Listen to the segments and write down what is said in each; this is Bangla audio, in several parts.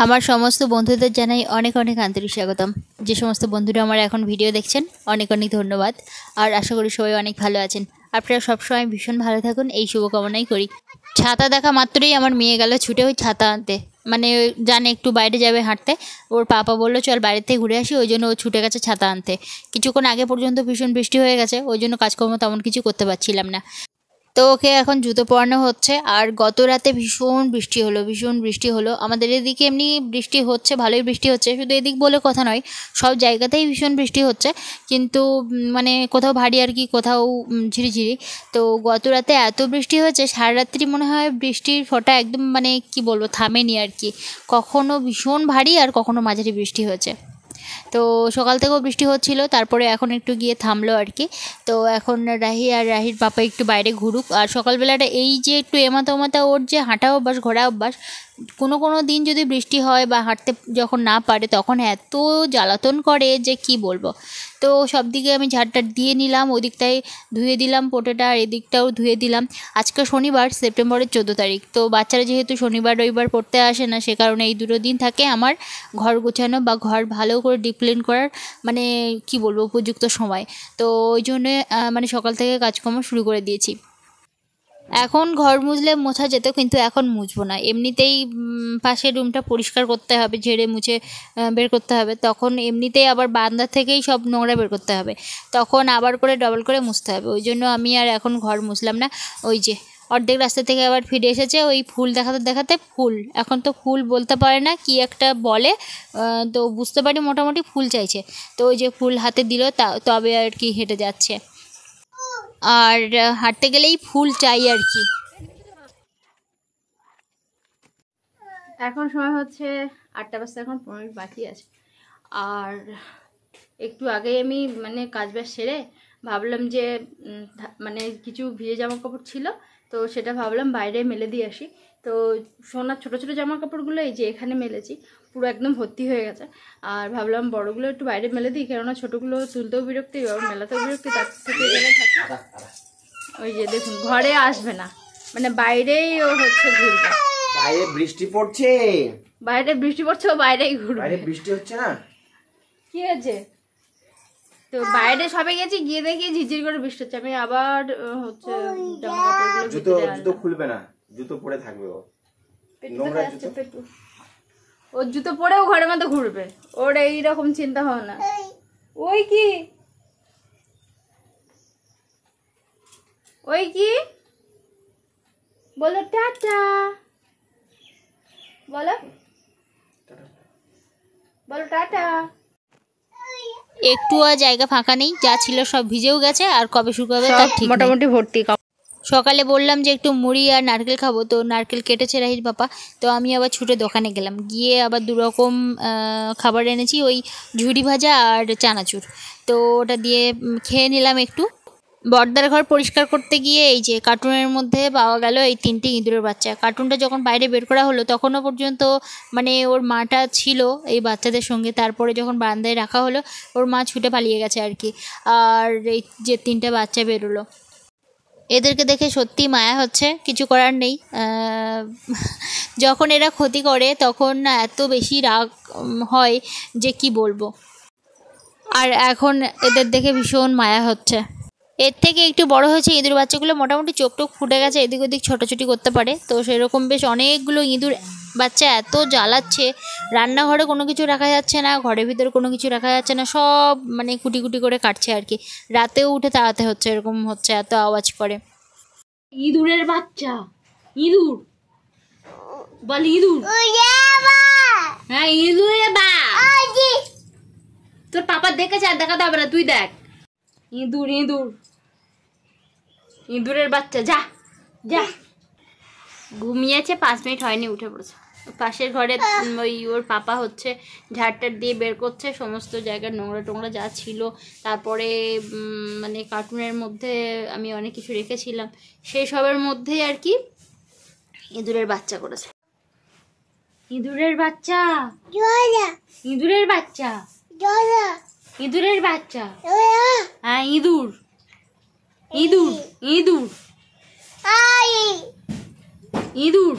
আমার সমস্ত বন্ধুদের জানাই অনেক অনেক আন্তরিক স্বাগতম। যে সমস্ত বন্ধুরা আমার এখন ভিডিও দেখছেন অনেক অনেক ধন্যবাদ। আর আশা করি সবাই অনেক ভালো আছেন। আপনারা সবসময় ভীষণ ভালো থাকুন এই শুভকামনাই করি। ছাতা দেখা মাত্রই আমার মেয়ে গেল ছুটে ওই ছাতা আনতে, মানে জানে একটু বাইরে যাবে হাঁটতে। ওর পাপা বললো চল বাইরে থেকে ঘুরে আসি, ওই জন্য ও ছুটে গেছে ছাতা আনতে। কিছুক্ষণ আগে পর্যন্ত ভীষণ বৃষ্টি হয়ে গেছে, ওই জন্য কাজকর্ম তেমন কিছু করতে পারছিলাম না। তো ওকে এখন জুতো পরানো হচ্ছে। আর গত রাতে ভীষণ বৃষ্টি হলো আমাদের এদিকে। এমনি বৃষ্টি হচ্ছে, ভালোই বৃষ্টি হচ্ছে, শুধু এদিক বলে কথা নয়, সব জায়গাতেই ভীষণ বৃষ্টি হচ্ছে। কিন্তু মানে কোথাও ভারী আর কি, কোথাও ঝিরিঝিরি। তো গত রাতে এত বৃষ্টি হয়েছে, সারা রাত্রি মনে হয় বৃষ্টির ফোঁটা একদম মানে কি বলবো থামেনি আর কি। কখনো ভীষণ ভারী আর কখনো মাঝারি বৃষ্টি হয়েছে। তো সকাল থেকেও বৃষ্টি হচ্ছিল, তারপরে এখন একটু গিয়ে থামলো আর কি। তো এখন রাহি আর রাহির পাপা একটু বাইরে ঘুরুক। আর সকালবেলাটা এই যে একটু এমাথা ওমাথা ওর যে হাঁটা অভ্যাস, ঘোরা অভ্যাস, কোনো দিন যদি বৃষ্টি হয় বা হাঁটতে যখন না পারে তখন এত জ্বালাতন করে যে কি বলবো। তো সব দিকে আমি ঝাড়টার দিয়ে নিলাম, ওই দিকটায় ধুয়ে দিলাম পোটেটা, আর এদিকটাও ধুয়ে দিলাম। আজকে শনিবার, সেপ্টেম্বরের 14 তারিখ। তো বাচ্চারা যেহেতু শনিবার রবিবার পড়তে আসে না, সে কারণে এই দুটো দিন থাকে আমার ঘর গোছানো বা ঘর ভালো করে ডিপ ক্লিন করার মানে কি বলবো উপযুক্ত সময়। তো ওই জন্যে মানে সকাল থেকে কাজকর্ম শুরু করে দিয়েছি। এখন ঘর মুছলে মোছা যেত, কিন্তু এখন মুছবো না। এমনিতেই পাশের রুমটা পরিষ্কার করতে হবে, ঝেড়ে মুছে বের করতে হবে। তখন এমনিতেই আবার বারান্দা থেকেই সব নোংরা বের করতে হবে, তখন আবার করে ডবল করে মুছতে হবে। ওই জন্য আমি আর এখন ঘর মুছলাম না। ওই যে অর্ধেক রাস্তা থেকে আবার ফিরে এসেছে, ওই ফুল দেখাতে দেখাতে ফুল, এখন তো ফুল বলতে পারে না কি একটা বলে, তো বুঝতে পারি মোটামুটি ফুল চাইছে। তো ওই যে ফুল হাতে দিল, তবে আর কি হেঁটে যাচ্ছে। আর হাঁটতে গেলেই ফুল চাই আর কি। এখন সময় হচ্ছে 8টা বাজতে এখন 15 মিনিট বাকি আছে। আর একটু আগে আমি মানে কাজ বাজ সেরে ভাবলাম যে মানে কিছু ভিজে জামা কাপড় ছিল, তো সেটা ভাবলাম বাইরে মেলে দিয়ে আসি। তো সোনার ছোটো ছোটো জামা কাপড়গুলো এই যে এখানে মেলেছি, পুরো একদম ভর্তি হয়ে গেছে। আর ভাবলাম বড়গুলো একটু বাইরে মেলে দিই, কেননা ছোটোগুলো তুলতেও বিরক্তি আর মেলাতেও বিরক্তি, তার থেকে এখানে থাকে। ওই যে দেখুন ঘরে আসবে না, মানে বাইরেই ও হচ্ছে ঘুরবে। বাইরে বৃষ্টি পড়ছে, বাইরে বৃষ্টি পড়ছে, ও বাইরেই ঘুরবে। বাইরে বৃষ্টি হচ্ছে না, কি হয়েছে? তো বাইরে সবে গেছি, গিয়ে দেখি ঝিরঝির করে বৃষ্টি হচ্ছে। আমি আবার হচ্ছে জামা কাপড়গুলো জুতো খুলবে না, জুতো পরে থাকবে ও। নোংরা জুতো, ও জুতো পরেও ঘরের মধ্যে ঘুরবে, ওর এইরকম চিন্তা ভাবনা। ওই কি ওই কি বলো টাটা, বলো বলো টাটা। একটুও জায়গা ফাঁকা নেই, যা ছিল সব ভিজেও গেছে, আর কবে শুকাবে তার ঠিক নেই। মোটামুটি ভর্তি। সকালে বললাম যে একটু মুড়ি আর নারকেল খাবো, তো নারকেল কেটেছে রাহির পাপা। তো আমি আবার ছুটে দোকানে গেলাম, গিয়ে আবার 2 রকম খাবার এনেছি, ওই ঝুড়ি ভাজা আর চানাচুর। তো ওটা দিয়ে খেয়ে নিলাম একটু। বর্দার ঘর পরিষ্কার করতে গিয়ে এই যে কার্টুনের মধ্যে পাওয়া গেল এই 3টে ইঁদুরের বাচ্চা। কার্টুনটা যখন বাইরে বের করা হলো তখনও পর্যন্ত মানে ওর মাটা ছিল এই বাচ্চাদের সঙ্গে, তারপরে যখন বারান্দায় রাখা হলো ওর মা ছুটে পালিয়ে গেছে আর কি। আর এই যে 3টে বাচ্চা বেরোলো, এদেরকে দেখে সত্যি মায়া হচ্ছে, কিছু করার নেই। যখন এরা ক্ষতি করে তখন না এত বেশি রাগ হয় যে কি বলবো। আর এখন এদের দেখে ভীষণ মায়া হচ্ছে। এর থেকে একটু বড় হয়েছে ইঁদুর বাচ্চাগুলো, মোটামুটি চোখ টোক ফুটে গেছে, এদিক ওদিক ছোটাছুটি করতে পারে। তো সেরকম বেশ অনেকগুলো ইঁদুর বাচ্চা এত জ্বালাচ্ছে, রান্নাঘরে কোনো কিছু রাখা যাচ্ছে না, ঘরের ভিতরে কোনো কিছু রাখা যাচ্ছে না, সব মানে কুটি কুটি করে কাটছে আর কি। রাতেও উঠে তাড়াতে হচ্ছে, এরকম হচ্ছে, এত আওয়াজ করে। ইঁদুরের বাচ্চা, ইঁদুর বল, ইঁদুর, হ্যাঁ ইঁদুর। তোর পাপা দেখেছে, আর দেখাতে হবে না, তুই দেখ। ইঁদুর ইঁদুর ইঁদুরের বাচ্চা, যা যা। ঘুমিয়েছে, 5 মিনিট হয়নি উঠে পড়েছে। পাশের ঘরে ওই ওর পাপা হচ্ছে ঝাড়টার দিয়ে বের করছে সমস্ত জায়গার নোংরা টোংরা যা ছিল। তারপরে মানে কার্টুনের মধ্যে আমি অনেক কিছু রেখেছিলাম, সেই সবের মধ্যেই আর কি ইঁদুরের বাচ্চা করেছে। ইঁদুরের বাচ্চা, ইঁদুরের বাচ্চা, ইঁদুরের বাচ্চা, হ্যাঁ ইঁদুর ইঁদুর ইঁদুর ইঁদুর।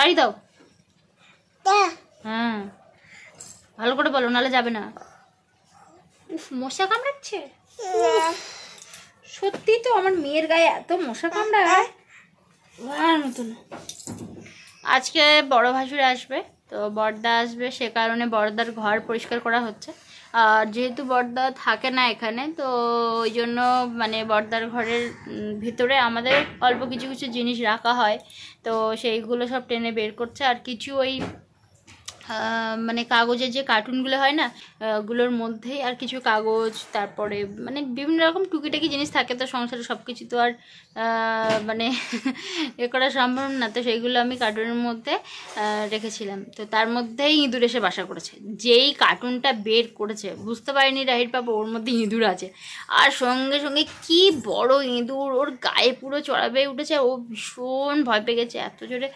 তাড়ি দাও। হ্যাঁ ভালো করে বলো, নাহলে যাবে না। উফ মশা কামড়াচ্ছে সত্যি তো, আমার মেয়ের গায়ে এত মশা কামড়ায় মতন। আজকে বড় ভাসুর আসবে, তো বড়দা আসবে, সে কারণে বড়দার ঘর পরিষ্কার করা হচ্ছে। আর যেহেতু বড়দা থাকে না এখানে, তো ওই জন্য মানে বড়দার ঘরের ভিতরে আমাদের অল্প কিছু কিছু জিনিস রাখা হয়, তো সেইগুলো সব টেনে বের করছে। আর কিছু ওই মানে কাগজের যে কার্টুনগুলো হয় না, ওগুলোর মধ্যেই আর কিছু কাগজ, তারপরে মানে বিভিন্ন রকম টুকিটাকি জিনিস থাকে, তো সংসারে সব কিছু তো আর মানে এ করা সম্ভব না, তো সেইগুলো আমি কার্টুনের মধ্যে রেখেছিলাম। তো তার মধ্যেই ইঁদুর এসে বাসা করেছে। যেই কার্টুনটা বের করেছে বুঝতে পারিনি রাহির পাপা ওর মধ্যে ইঁদুর আছে, আর সঙ্গে সঙ্গে কি বড় ইঁদুর, ওর গায়ে পুরো চড়াবে উঠেছে, ও ভীষণ ভয় পেয়ে গেছে, এত জোরে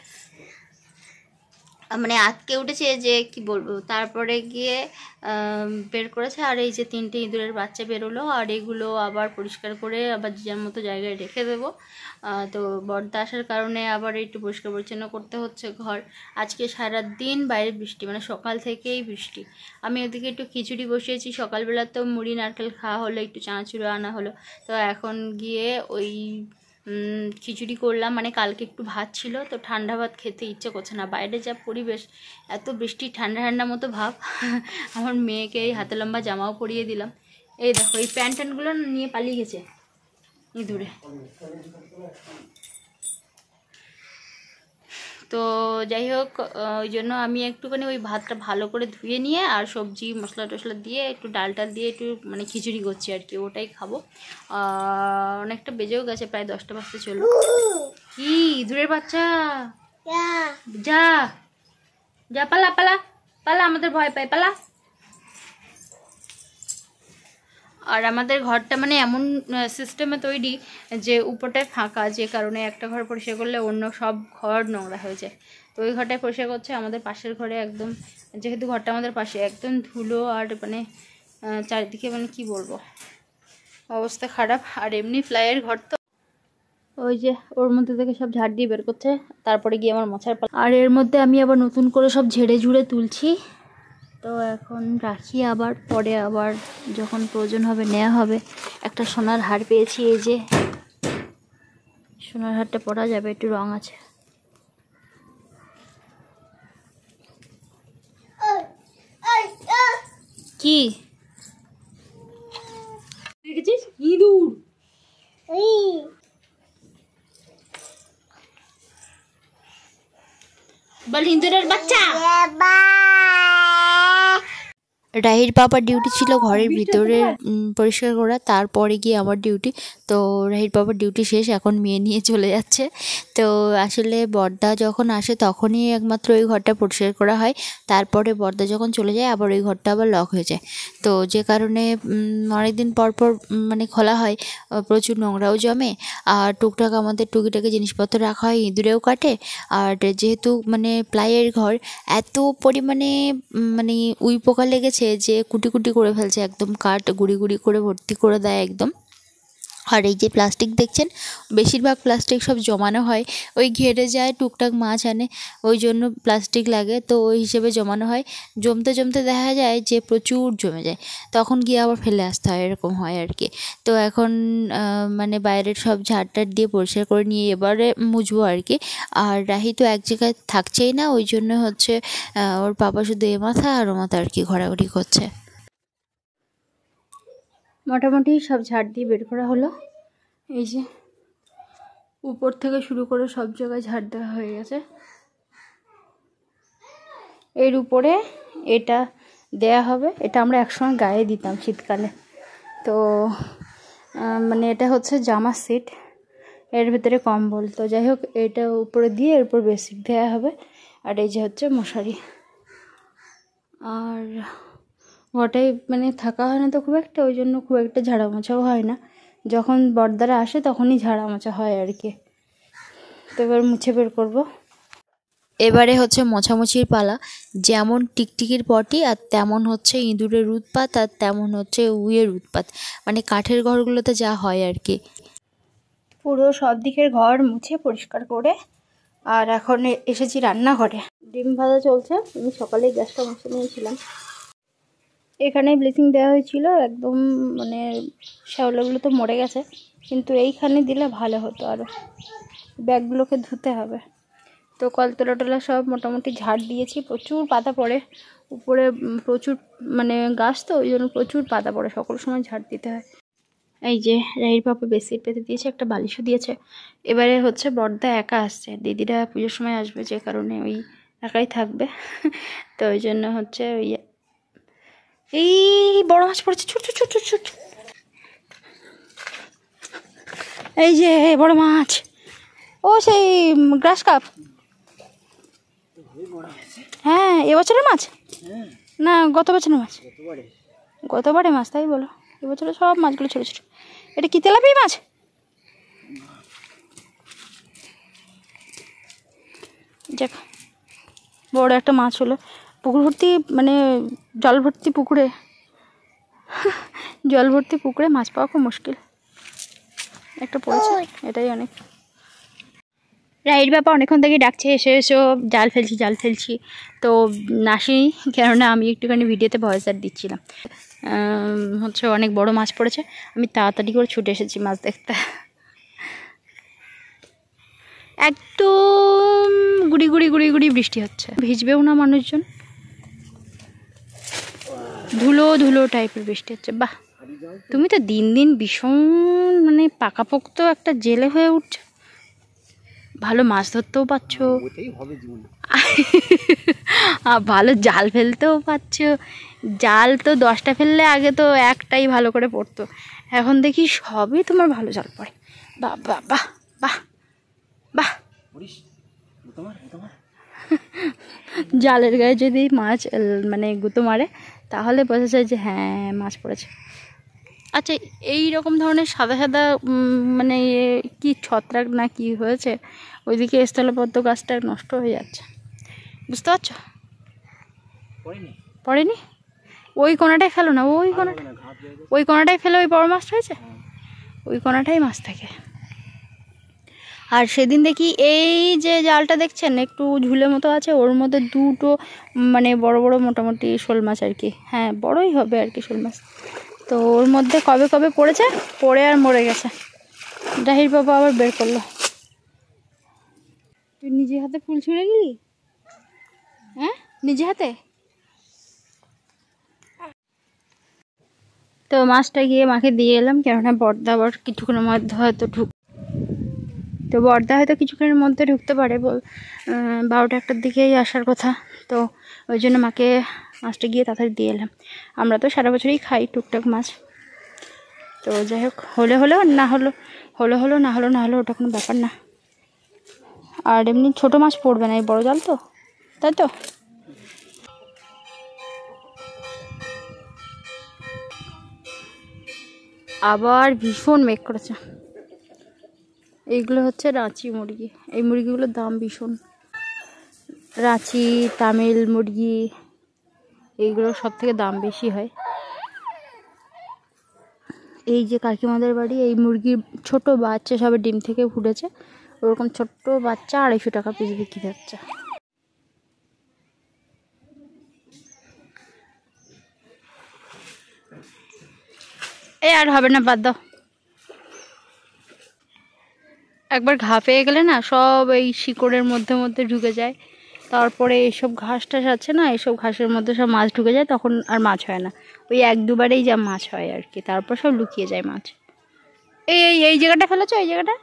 মানে আটকে উঠেছে যে কি বলবো। তারপরে গিয়ে বের করেছে, আর এই যে 3টে ইঁদুরের বাচ্চা বেরোলো, আর এগুলো আবার পরিষ্কার করে আবার যার মতো জায়গায় রেখে দেবো। তো বর্দা আসার কারণে আবার একটু পরিষ্কার পরিচ্ছন্ন করতে হচ্ছে ঘর। আজকে সারা দিন বাইরে বৃষ্টি, মানে সকাল থেকেই বৃষ্টি। আমি ওদিকে একটু খিচুড়ি বসিয়েছি, সকালবেলা তো মুড়ি নারকেল খাওয়া হলো, একটু চানাচুর আনা হলো, তো এখন গিয়ে ওই খিচুড়ি করলাম। মানে কালকে একটু ভাত ছিল, তো ঠান্ডা ভাত খেতে ইচ্ছে করছে না, বাইরে যা পরিবেশ, এত বৃষ্টি, ঠান্ডা ঠান্ডা মতো ভাব। আমার মেয়েকে এই হাতে লম্বা জামাও পরিয়ে দিলাম। এই দেখো এই প্যান্ট ট্যান্টগুলো নিয়ে পালিয়ে গেছে ইঁদুরে। তো যাই হোক, ওই জন্য আমি একটুখানি ওই ভাতটা ভালো করে ধুয়ে নিয়ে আর সবজি মশলা টশলা দিয়ে একটু ডাল টাল দিয়ে একটু মানে খিচুড়ি করছি আর কি, ওটাই খাবো। অনেকটা বেজেও গেছে, প্রায় 10টা বাজতে চললো। কি ইঁদুরের বাচ্চা, যা যা, পালা পালা পালা, আমাদের ভয় পায়, পালা। আর আমাদের ঘরটা মানে এমন সিস্টেমে তৈরি যে উপরটায় ফাঁকা, যে কারণে একটা ঘর পরিষ্কার করলে অন্য সব ঘর নোংরা হয়ে যায়। তো ওই ঘরটায় পরিষ্কার করছে, আমাদের পাশের ঘরে একদম, যেহেতু ঘরটা আমাদের পাশে, একদম ধুলো আর মানে চারিদিকে মানে কি বলবো, অবস্থা খারাপ। আর এমনি ফ্লাইয়ের ঘর তো, ওই যে ওর মধ্যে থেকে সব ঝাড় দিয়ে বের করছে, তারপরে গিয়ে আমার মোছার পালা। আর এর মধ্যে আমি আবার নতুন করে সব ঝেড়ে ঝুড়ে তুলছি। তো এখন রাখি, আবার পরে আবার যখন প্রয়োজন হবে নেওয়া হবে। একটা সোনার হার পেয়েছি, এই যে সোনার হারটা পরা যাবে, একটু রং আছে। কি দেখেছিস ইঁদুর? বল ইঁদুরের বাচ্চা। রাহির পাপার ডিউটি ছিল ঘরের ভিতরে পরিষ্কার করা, তারপরে গিয়ে আমার ডিউটি। তো রাহির পাপার ডিউটি শেষ, এখন মেয়ে নিয়ে চলে যাচ্ছে। তো আসলে বড়দা যখন আসে তখনই একমাত্র ওই ঘরটা পরিষ্কার করা হয়, তারপরে বড়দা যখন চলে যায় আবার ওই ঘরটা আবার লক হয়ে যায়। তো যে কারণে অনেকদিন পর পর মানে খোলা হয়, প্রচুর নোংরাও জমে, আর টুকটাক আমাদের টুকিটাকি জিনিসপত্র রাখা হয়, ইঁদুরেও কাটে। আর যেহেতু মানে প্লাইয়ের ঘর, এত পরিমাণে মানে উই পোকা লেগেছে যে কুটি কুটি করে ফেলছে, একদম কাঠ গুঁড়ি গুঁড়ি করে ভর্তি করে দেয় একদম। আর এই যে প্লাস্টিক দেখছেন, বেশিরভাগ প্লাস্টিক সব জমানো হয়, ওই ঘেরে যায়, টুকটাক মাছ আনে, ওই জন্য প্লাস্টিক লাগে, তো ওই হিসেবে জমানো হয়। জমতে জমতে দেখা যায় যে প্রচুর জমে যায়, তখন গিয়ে আবার ফেলে আসতে হয়, এরকম হয় আর কি। তো এখন মানে বাইরের সব ঝাড়টার দিয়ে পরিষ্কার করে নিয়ে এবারে মুছবো আর কি। আর রাহি তো এক জায়গায় থাকছেই না, ওই জন্য হচ্ছে ওর পাপা শুধু এ মাথা আর ও মাথা আর কি ঘোরাঘুরি করছে। মোটামুটি সব ঝাড় দিয়ে বের করা হলো, এই যে উপর থেকে শুরু করে সব জায়গায় ঝাড় দেওয়া হয়ে গেছে। এর উপরে এটা দেয়া হবে, এটা আমরা একসময় গায়ে দিতাম শীতকালে। তো মানে এটা হচ্ছে জামার সেট, এর ভিতরে কম্বল। তো যাই হোক, এটা উপরে দিয়ে এর উপর বেডশিট দেওয়া হবে। আর এই যে হচ্ছে মশারি। আর ঘরটাই মানে থাকা হয় না তো খুব একটা, ওই জন্য খুব একটা ঝাড়া মোছাও হয় না, যখন বড়দারা আসে তখনই ঝাড়া মোছা হয় আর কি। তো এবার মুছে বের করবো। এবারে হচ্ছে মোছামুছির পালা। যেমন টিকটিকির পটি, আর তেমন হচ্ছে ইঁদুরের উৎপাত, আর তেমন হচ্ছে উইয়ের উৎপাত, মানে কাঠের ঘরগুলোতে যা হয় আর কি। পুরো সব দিকের ঘর মুছে পরিষ্কার করে আর এখন এসেছি রান্নাঘরে। ডিম ভাজা চলছে, আমি সকালেই গ্যাসটা মুছে নিয়েছিলাম। এখানে ব্লিচিং দেওয়া হয়েছিল, একদম মানে শ্যাওলাগুলো তো মরে গেছে, কিন্তু এইখানে দিলে ভালো হতো। আরও ব্যাগগুলোকে ধুতে হবে। তো কলতলা টলা সব মোটামুটি ঝাড় দিয়েছি, প্রচুর পাতা পড়ে উপরে, প্রচুর মানে গাছ তো ওই জন্য প্রচুর পাতা পড়ে, সকল সময় ঝাড় দিতে হয়। এই যে রাহির পাপা বেডশিট পেতে দিয়েছে, একটা বালিশও দিয়েছে। এবারে হচ্ছে বড়দা একা আসছে, দিদিরা পুজোর সময় আসবে, যে কারণে ওই একাই থাকবে। তো ওই জন্য হচ্ছে ওই এই বড় মাছ পড়েছে, ছোট ছোট ছোট ছোট। এই যে বড় মাছ, ও সেই গ্রাস কাপ। হ্যাঁ, এবছরের মাছ না গত বছরের মাছ? গতবারে মাছ, তাই বলো। এবছরে সব মাছগুলো ছোট ছোট। এটা কি তেলাপিয়া মাছ? যাক, বড় একটা মাছ হলো। পুকুর ভর্তি, মানে জল ভর্তি পুকুরে, জল ভর্তি পুকুরে মাছ পাওয়া খুব মুশকিল। একটা পড়েছে, এটাই অনেক। রাইড ব্যাপা অনেকক্ষণ থেকে ডাকছে, এসে এসো জাল ফেলছি জাল ফেলছি, তো আসিনি, কেননা আমি একটুখানি ভিডিওতে ভয়েস আর দিচ্ছিলাম। হচ্ছে অনেক বড় মাছ পড়েছে, আমি তাড়াতাড়ি করে ছুটে এসেছি মাছ দেখতে। একদম গুড়ি গুড়ি গুড়ি গুড়ি বৃষ্টি হচ্ছে, ভিজবেও না মানুষজন, ধুলো ধুলো টাইপের বৃষ্টি হচ্ছে। বাহ, তুমি তো দিন দিন ভীষণ মানে পাকাপোক্ত একটা জেলে হয়ে উঠছো, ভালো মাছ ধরতেও পারছ, ভালো জাল ফেলতেও পারছ। জাল তো 10টা ফেললে আগে তো একটাই ভালো করে পড়তো, এখন দেখি সবই তোমার ভালো জাল পড়ে। বাহ বাহ বাহ বাহ বাহ। জালের গায়ে যদি মাছ মানে গুঁতো মারে তাহলে বোঝা যায় যে হ্যাঁ মাছ পড়েছে। আচ্ছা, এই রকম ধরনের সাদা সাদা মানে কি ছত্রাক না কি হয়েছে, ওইদিকে স্থলপদ্ম গাছটা নষ্ট হয়ে যাচ্ছে, বুঝতে পারছো? পড়েনি, ওই কোনাটাই ফেলো না, ওই কোনাটাই ফেলে ওই বড় মাছটা হয়েছে, ওই কোনাটাই মাছ থাকে। আর সেদিন দেখি এই যে জালটা দেখছেন একটু ঝুলে মতো আছে, ওর মধ্যে দুটো মানে বড় বড় মোটামুটি শোল মাছ আর কি, হ্যাঁ বড়ই হবে আর কি শোল মাছ। তো ওর মধ্যে কবে কবে পড়েছে, পড়ে আর মরে গেছে। রাহির বাবা আবার বের করলো। তুই নিজে হাতে ফুল ছুঁড়ে নিলি? হ্যাঁ, নিজে হাতে। তো মাছটা গিয়ে মাকে দিয়ে এলাম, কেননা বর্দা আবার কিছুক্ষণের মধ্যে হয়তো বর্দা হয়তো কিছুক্ষণের মধ্যে ঢুকতে পারে, 12টা 1টার দিকেই আসার কথা। তো ওই জন্য মাকে মাছটা গিয়ে তাড়াতাড়ি দিয়ে এলাম। আমরা তো সারা বছরই খাই টুকটাক মাছ, তো যাই হোক, হলে হলো না হলো, না হলো ওটা কোনো ব্যাপার না। আর এমনি ছোটো মাছ পড়বে না, এই বড় জাল তো, তাই তো। আবার ভীষণ মেঘ করেছে। এইগুলো হচ্ছে রাঁচি মুরগি, এই মুরগিগুলোর দাম ভীষণ। রাঁচি, তামিল মুরগি, এইগুলো সব থেকে দাম বেশি হয়। এই যে কাকিমাদের বাড়ি, এই মুরগির ছোট বাচ্চা সবে ডিম থেকে ফুটেছে, ওরকম ছোট্ট বাচ্চা 250 টাকা পিস বিক্রি হচ্ছে। এই আর হবে না, বাদ দাও। একবার ঘা পেয়ে গেলে না সব এই শিকড়ের মধ্যে মধ্যে ঢুকে যায়, তারপরে এইসব ঘাস টাস আছে না, এইসব ঘাসের মধ্যে সব মাছ ঢুকে যায়, তখন আর মাছ হয় না। ওই 1-2বারেই যা মাছ হয় আর কি, তারপর সব লুকিয়ে যায় মাছ। এই জায়গাটা ফেলেছো, এই জায়গাটা,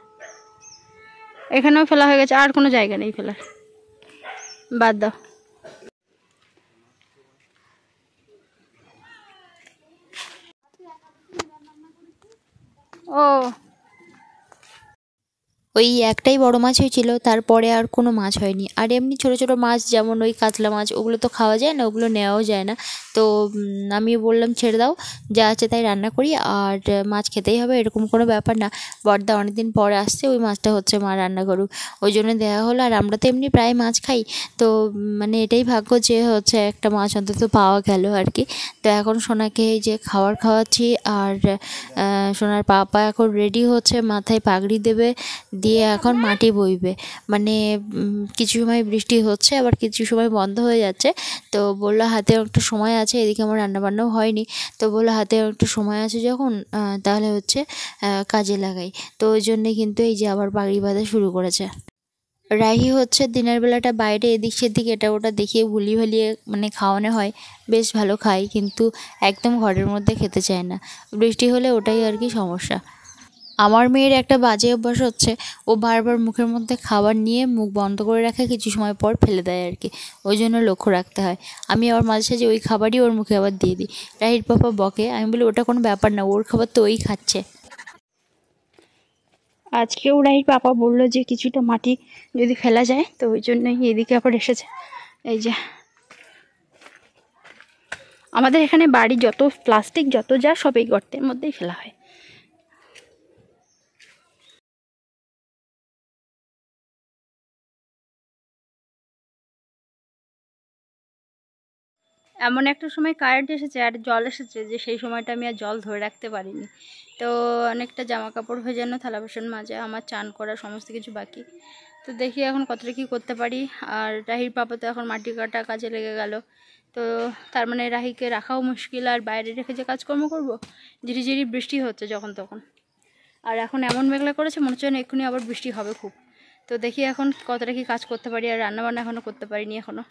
এখানেও ফেলা হয়ে গেছে, আর কোনো জায়গা নেই ফেলার, বাদ দাও। ও ওই একটাই বড় মাছ হয়েছিল, তারপরে আর কোনো মাছ হয়নি। আর এমনি ছোট ছোট মাছ যেমন ওই কাতলা মাছ, ওগুলো তো খাওয়া যায় না, ওগুলো নেওয়াও যায় না, তো আমি বললাম ছেড়ে দাও, যা আছে তাই রান্না করি, আর মাছ খেতেই হবে এরকম কোনো ব্যাপার না। বড়দা অনেকদিন পরে আসছে, ওই মাছটা হচ্ছে মা রান্না করুক, ওই জন্য দেওয়া হলো। আর আমরা তো এমনি প্রায় মাছ খাই, তো মানে এটাই ভাগ্য যে হচ্ছে একটা মাছ অন্তত পাওয়া গেল আর কি। তো এখন সোনাকে এই যে খাবার খাওয়াচ্ছি, আর সোনার পাপা এখন রেডি হচ্ছে, মাথায় পাগড়ি দেবে, দিয়ে এখন মাটি বইবে। মানে কিছু সময় বৃষ্টি হচ্ছে, আবার কিছু সময় বন্ধ হয়ে যাচ্ছে। তো বললো হাতে একটু সময় আছে, এদিকে আমার রান্নাবান্নাও হয়নি, তো বললো হাতে একটু সময় আছে যখন, তাহলে হচ্ছে কাজে লাগাই। তো ওই জন্যে কিন্তু এই যে আবার পাগড়ি বাঁধা শুরু করেছে। রাহি হচ্ছে দিনের বেলাটা বাইরে এদিক সেদিক এটা ওটা দেখিয়ে ভুলিয়ে ভালিয়ে মানে খাওয়ানো হয়, বেশ ভালো খায়, কিন্তু একদম ঘরের মধ্যে খেতে চায় না। বৃষ্টি হলে ওটাই আর কি সমস্যা। আমার মেয়ের একটা বাজে অভ্যাস হচ্ছে, ও বারবার মুখের মধ্যে খাবার নিয়ে মুখ বন্ধ করে রাখে, কিছু সময় পর ফেলে দেয় আর কি, ওই জন্য লক্ষ্য রাখতে হয়। আমি আবার মাঝে সাঝে ওই খাবারই ওর মুখে আবার দিয়ে দিই। রাহির পাপা বকে, আমি বলি ওটা কোনো ব্যাপার না, ওর খাবার তো ওই খাচ্ছে। আজকেও রাহির পাপা বললো যে কিছুটা মাটি যদি ফেলা যায়, তো ওই জন্যই এদিকে আবার এসেছে। এই যে আমাদের এখানে বাড়ি যত প্লাস্টিক যত যা সব এই গর্তের মধ্যেই ফেলা হয়। এমন একটা সময় কারেন্ট এসেছে আর জল এসেছে যে সেই সময়টা আমি আর জল ধরে রাখতে পারিনি। তো অনেকটা জামা কাপড় ভেজানো, থালা বাসন মাজা, আমার চান করা, সমস্ত কিছু বাকি। তো দেখি এখন কতটা কী করতে পারি। আর রাহির পাপা তো এখন মাটি কাটা কাজে লেগে গেল, তো তার মানে রাহিকে রাখাও মুশকিল, আর বাইরে রেখে যে কাজকর্ম করব। ঝিরিঝিরি বৃষ্টি হচ্ছে যখন তখন, আর এখন এমন মেঘলা করেছে মনে হচ্ছে না এক্ষুনি আবার বৃষ্টি হবে খুব। তো দেখি এখন কতটা কি কাজ করতে পারি। আর রান্নাবান্না এখনও করতে পারিনি এখনও।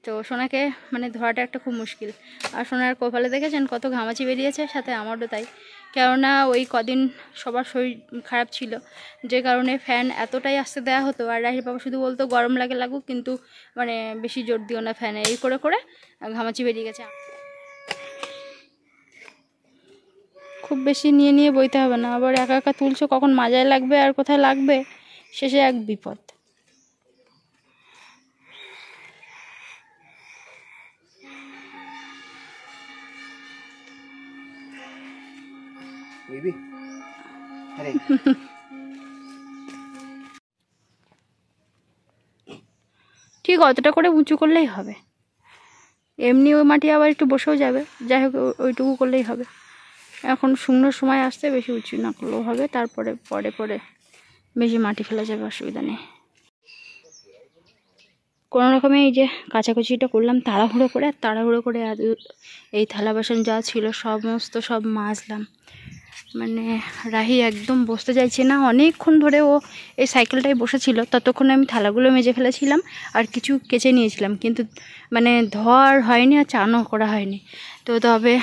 তো সোনাকে মানে ধরাটা একটা খুব মুশকিল। আর সোনার কপালে দেখেছেন কত ঘামাচি বেরিয়েছে, সাথে আমারও তাই। কেননা ওই কদিন সবার শরীর খারাপ ছিল, যে কারণে ফ্যান এতটাই আসতে দেওয়া হতো। আর রাহির বাবা শুধু বলতো গরম লাগে লাগুক, কিন্তু মানে বেশি জোর দিও না ফ্যানে, এই করে করে ঘামাচি বেরিয়ে গেছে। খুব বেশি নিয়ে নিয়ে বইতে হবে না, আবার একা একা তুলছো, কখন মাজায় লাগবে আর কোথায় লাগবে, শেষে এক বিপদ। বেবি আরে ঠিক অতটা করে উঁচু করলেই হবে, এমনি ওই মাটি আবার একটু বসেও যাবে, যাই হোক ওইটুকু করলেই হবে। এখন শুকনোর সময় আসতে বেশি উঁচু না করলেও হবে, তারপরে পরে পরে বেশি মাটি ফেলা যাবে, অসুবিধা নেই। কোনো রকমে এই যে কাচাকুচিটা করলাম তাড়াহুড়ো করে, আর তাড়াহুড়ো করে এই থালা বাসন যা ছিল সমস্ত সব মাজলাম। মানে রাহি একদম বসতে চাইছে না, অনেকক্ষণ ধরে ও এই সাইকেলটায় বসেছিল, ততক্ষণে আমি থালাগুলো মেজে ফেলেছিলাম আর কিছু কেচে নিয়েছিলাম, কিন্তু মানে ধোয়ার হয়নি আর চানও করা হয়নি। তো তবে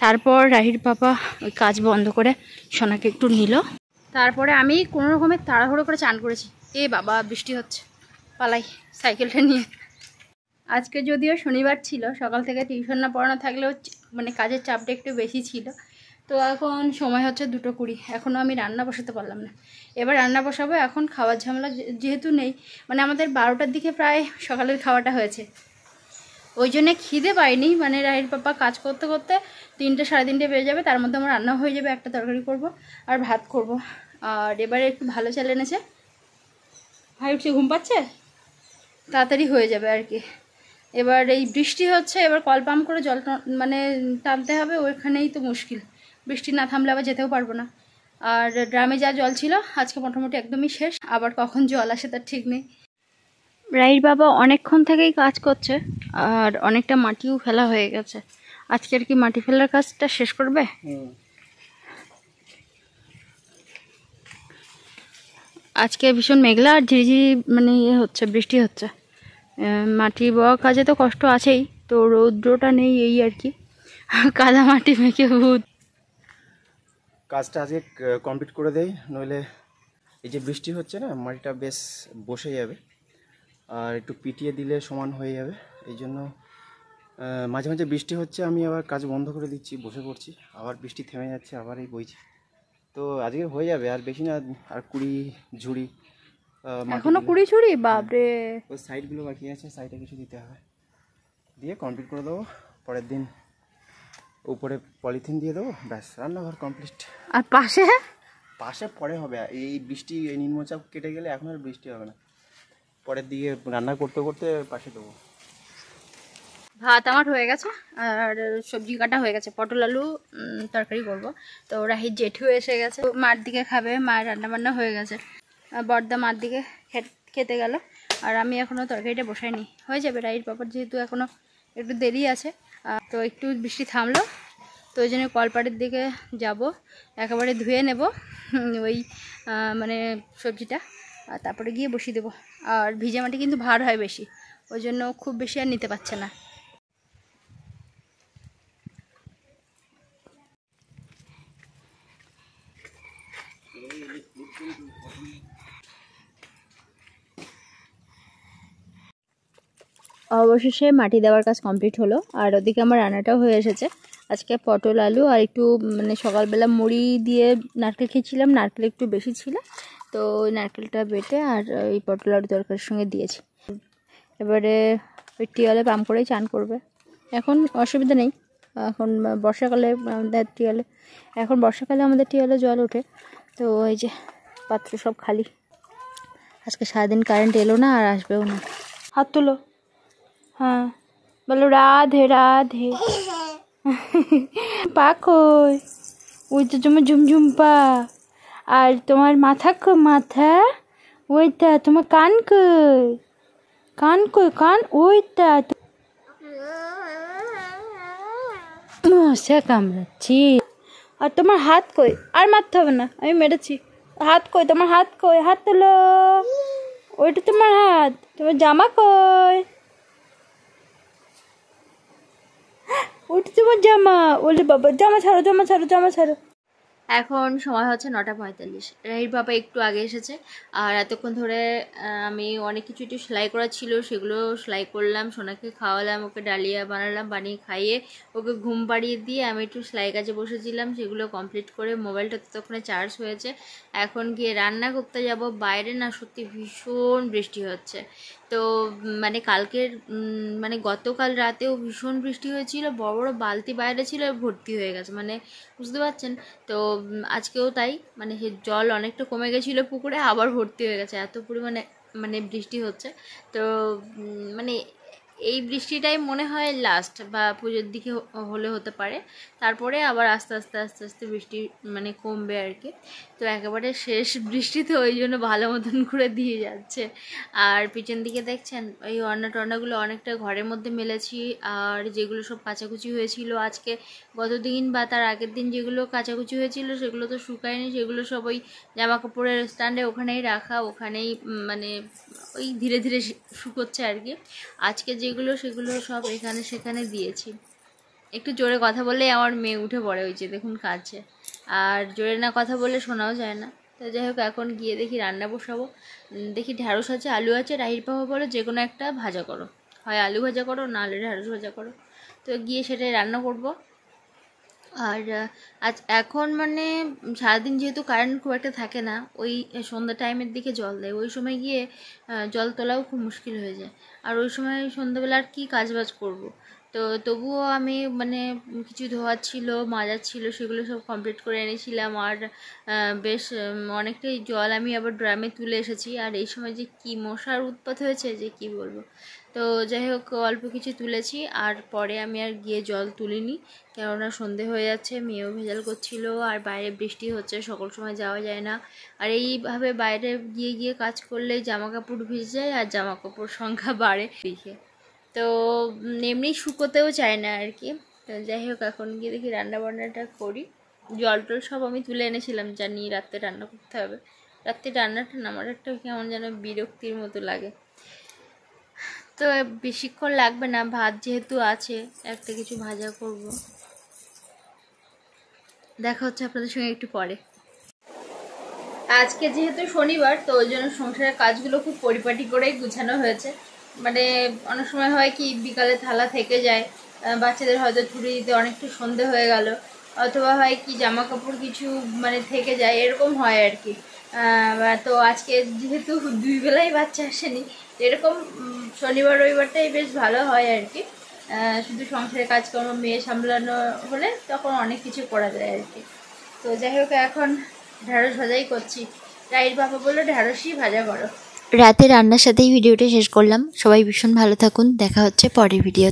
তারপর রাহির পাপা ওই কাজ বন্ধ করে সোনাকে একটু নিল, তারপরে আমি কোনো রকমের তাড়াহুড়ো করে চান করেছি। এ বাবা বৃষ্টি হচ্ছে, পালাই সাইকেলটা নিয়ে। আজকে যদিও শনিবার ছিল, সকাল থেকে টিউশন না পড়ানো থাকলেও মানে কাজের চাপটা একটু বেশি ছিল। তো এখন সময় হচ্ছে 2:20, এখনও আমি রান্না বসাতে পারলাম না। এবার রান্না বসাবো, এখন খাওয়ার ঝামেলা যেহেতু নেই, মানে আমাদের 12টার দিকে প্রায় সকালের খাওয়াটা হয়েছে, ওই জন্যে খিদে পাইনি। মানে রাহির পাপা কাজ করতে করতে 3টে সাড়ে 3টে বেজে যাবে, তার মধ্যে আমার রান্না হয়ে যাবে, একটা তরকারি করব আর ভাত করব। আর এবারে একটু ভালো চাল এনেছে, ভাই উঠছে ঘুম পাচ্ছে, তাড়াতাড়ি হয়ে যাবে আর কি। এবার এই বৃষ্টি হচ্ছে, এবার কল পাম্প করে জল মানে টানতে হবে, ওইখানেই তো মুশকিল। বৃষ্টি না থামলে আবার যেতেও পারবো না। আর ড্রামে যা জল ছিল আজকে মোটামুটি একদমই শেষ, আবার কখন জল আসে তার ঠিক নেই। রাহির বাবা অনেকক্ষণ থেকেই কাজ করছে, আর অনেকটা মাটিও ফেলা হয়ে গেছে। আজকে আর কি মাটি ফেলার কাজটা শেষ করবে। আজকে ভীষণ মেঘলা আর ঝিরিঝিরি মানে হচ্ছে, বৃষ্টি হচ্ছে। মাটি বওয়া কাজে তো কষ্ট আছেই, তো রৌদ্রটা নেই এই আর কি, কাদা মাটি মেখে ভূত। কাজটা আজকে কমপ্লিট করে দেই, নইলে এই যে বৃষ্টি হচ্ছে না, মাটিটা বেশ বসে যাবে, আর একটু পিটিয়ে দিলে সমান হয়ে যাবে। এই জন্য মাঝে মাঝে বৃষ্টি হচ্ছে, আমি আবার কাজ বন্ধ করে দিচ্ছি, বসে পড়ছি, আবার বৃষ্টি থেমে যাচ্ছে, আবার এই বইছে। তো আজকে হয়ে যাবে, আর বেশি না, আর 20 ঝুড়ি এখনো 20 ঝুড়ি, বাপরে। ওই সাইডগুলো বাকি আছে, সাইডে কিছু দিতে হবে, দিয়ে কমপ্লিট করে দেবো, পরের দিন উপরে পলিথিন দিয়ে দেবো, ব্যাস রান্নাঘর কমপ্লিট। আর পাশে পাশে পরে হবে, এই বৃষ্টি এই নিম্নচাপ কেটে গেলে এখন আর বৃষ্টি হবে না, পরের দিকে রান্না করতে করতে পাশে দেবো। ভাত আমার হয়ে গেছে আর সবজি কাটা হয়ে গেছে, পটল আলু তরকারি করব। তো রাহির জেঠু এসে গেছে, মার দিকে খাবে, মায়ের রান্না বান্না হয়ে গেছে, বড়দা মার দিকে খেতে গেল, আর আমি এখনও তরকারিটা বসাইনি, হয়ে যাবে। রাহির বাবার যেহেতু এখনও একটু দেরি আছে, তো একটু বৃষ্টি থামলো, তো ওই জন্য কলপাড়ের দিকে যাব, একেবারে ধুয়ে নেব ওই মানে সবজিটা, আর তারপরে গিয়ে বসিয়ে দেবো। আর ভিজে মাটি কিন্তু ভার হয় বেশি, ওই জন্য খুব বেশি আর নিতে পারছে না। অবশেষে মাটি দেওয়ার কাজ কমপ্লিট হলো, আর ওদিকে আমার রান্নাটাও হয়ে এসেছে। আজকে পটল আলু আর একটু মানে সকালবেলা মুড়ি দিয়ে নারকেল খেয়েছিলাম, নারকেল একটু বেশি ছিল, তো ওই নারকেলটা বেটে আর এই পটল আলু তরকারির সঙ্গে দিয়েছি। এবারে ওই টিওলে পাম্প করেই চান করবে, এখন অসুবিধা নেই। এখন বর্ষাকালে আমাদের টিওলে, এখন বর্ষাকালে আমাদের টিওলে জল ওঠে, তো ওই যে পাত্র সব খালি। আজকে সারাদিন কারেন্ট এলো না আর আসবেও না। হাত তুলো, হ্যাঁ বলো রাধে রাধে। পা কই? ওই তো তোমার ঝুমঝুম পা। আর তোমার মাথা কই? মাথা ওইটা। তোমার কান কই? কান কই? কান ওইটা। মশা কামড়াচ্ছি। আর তোমার হাত কই? আর মারতে হবে না, আমি মেরেছি। হাত কই? তোমার হাত কই? হাত তোলো। ওইটা তোমার হাত। তোমার জামা কই? ওইটা তোমার জামা। ওলে বাবা, জামা ছাড়ো, জামা ছাড়ো, জামা ছাড়ো। এখন সময় হচ্ছে 9:45। রাহির বাবা একটু আগে এসেছে, আর এতক্ষণ ধরে আমি অনেক কিছু একটু সেলাই করা ছিল, সেগুলো সেলাই করলাম, সোনাকে খাওয়ালাম, ওকে ডালিয়া বানালাম, বানিয়ে খাইয়ে ওকে ঘুম পাড়িয়ে দিয়ে আমি একটু সেলাই কাজে বসেছিলাম, সেগুলো কমপ্লিট করে মোবাইলটা ততক্ষণে চার্জ হয়েছে। এখন গিয়ে রান্না করতে যাব। বাইরে না সত্যি ভীষণ বৃষ্টি হচ্ছে, তো মানে কালকের মানে গতকাল রাতেও ভীষণ বৃষ্টি হয়েছিল, বড় বড় বালতি বাইরে ছিল, ভর্তি হয়ে গেছে, মানে বুঝতে পারছেন তো। আজকেও তাই, মানে সে জল অনেকটা কমে গেছিলো পুকুরে, আবার ভর্তি হয়ে গেছে, এত পরিমাণে মানে বৃষ্টি হচ্ছে। তো মানে এই বৃষ্টিটাই মনে হয় লাস্ট, বা পুজোর দিকে হলে হতে পারে, তারপরে আবার আস্তে আস্তে আস্তে আস্তে বৃষ্টি মানে কমবে আর কি। তো একেবারে শেষ বৃষ্টিতে ওই জন্য ভালো মতন করে দিয়ে যাচ্ছে। আর পিছন দিকে দেখছেন ওই টর্নাগুলো অনেকটা ঘরের মধ্যে মেলেছি, আর যেগুলো সব কাচাকুচি হয়েছিল আজকে গত দিন বা তার আগের দিন যেগুলো কাচাকুচি হয়েছিল সেগুলো তো শুকায়নি, সেগুলো সব ওই জামা কাপড়ের স্ট্যান্ডে ওখানেই রাখা, ওখানেই মানে ওই ধীরে ধীরে শুকোচ্ছে আর কি। আজকে যেগুলো সেগুলো সব এখানে সেখানে দিয়েছি। একটু জোরে কথা বললেই আমার মেয়ে উঠে পড়ে, ওই যে দেখুন কাছে, আর জোরে না কথা বললে শোনাও যায় না। তো যাই হোক, এখন গিয়ে দেখি রান্না বসাবো। দেখি ঢ্যাঁড়স আছে, আলু আছে, রাহির বাবা বলো যে কোনো একটা ভাজা করো, হয় আলু ভাজা করো না হলে ঢ্যাঁড়স ভাজা করো, তো গিয়ে সেটাই রান্না করব। আর আজ এখন মানে সারাদিন যেহেতু কারেন্ট খুব একটা থাকে না, ওই সন্ধ্যা টাইমের দিকে জল দেয়, ওই সময় গিয়ে জল তোলাও খুব মুশকিল হয়ে যায়। আর ওই সময় সন্ধ্যাবেলা আর কী কাজবাজ করব, তো তবুও আমি মানে কিছু ধোয়ার ছিল, মাজার ছিল, সেগুলো সব কমপ্লিট করে এনেছিলাম। আর বেশ অনেকটাই জল আমি আবার ড্রামে তুলে এসেছি। আর এই সময় যে কী মশার উৎপাত হয়েছে যে কি বলবো। তো যাই হোক, অল্প কিছু তুলেছি, আর পরে আমি আর গিয়ে জল তুলিনি, কেননা সন্ধে হয়ে যাচ্ছে, মেয়েও ভেজাল করছিল, আর বাইরে বৃষ্টি হচ্ছে, সকল সময় যাওয়া যায় না। আর এইভাবে বাইরে গিয়ে গিয়ে কাজ করলে জামা কাপড় ভিজে যায়, আর জামা কাপড় সংখ্যা বাড়ে দিকে, তো এমনি শুকোতেও চায় না আর কি। তো যাই হোক, এখন গিয়ে দেখি রান্না বান্নাটা করি। জল টল সব আমি তুলে এনেছিলাম, জানি রাত্রে রান্না করতে হবে। রাত্রে রান্নাটা না আমার একটা কেমন যেন বিরক্তির মতো লাগে, তো বেশিক্ষণ লাগবে না, ভাত যেহেতু আছে, একটা কিছু ভাজা করব। দেখা হচ্ছে আপনাদের সঙ্গে একটু পরে। আজকে যেহেতু শনিবার, তো ওই জন্য সংসারের কাজগুলো খুব পরিপাটি করেই গুছানো হয়েছে। মানে অনেক সময় হয় কি বিকালে থালা থেকে যায়, বাচ্চাদের হয়তো ছুটি দিতে অনেকটা সন্ধে হয়ে গেল, অথবা হয় কি জামা কাপড় কিছু মানে থেকে যায়, এরকম হয় আর কি। তো আজকে যেহেতু দুই বেলাই বাচ্চা আসেনি, এরকম শনিবার রবিবারটাই বেশ ভালো হয় আর কি। শুধু সংসারের কাজকর্ম মেয়ে সামলানো হলে তখন অনেক কিছু করা যায় আর কি। তো যাই হোক, এখন ঢ্যাঁড়স ভাজাই করছি। রাইর বাবা বললো ঢ্যাঁড়সই ভাজা করো। রাতে রান্নার সাথেই ভিডিওটা শেষ করলাম। সবাই ভীষণ ভালো থাকুন, দেখা হচ্ছে পরের ভিডিও।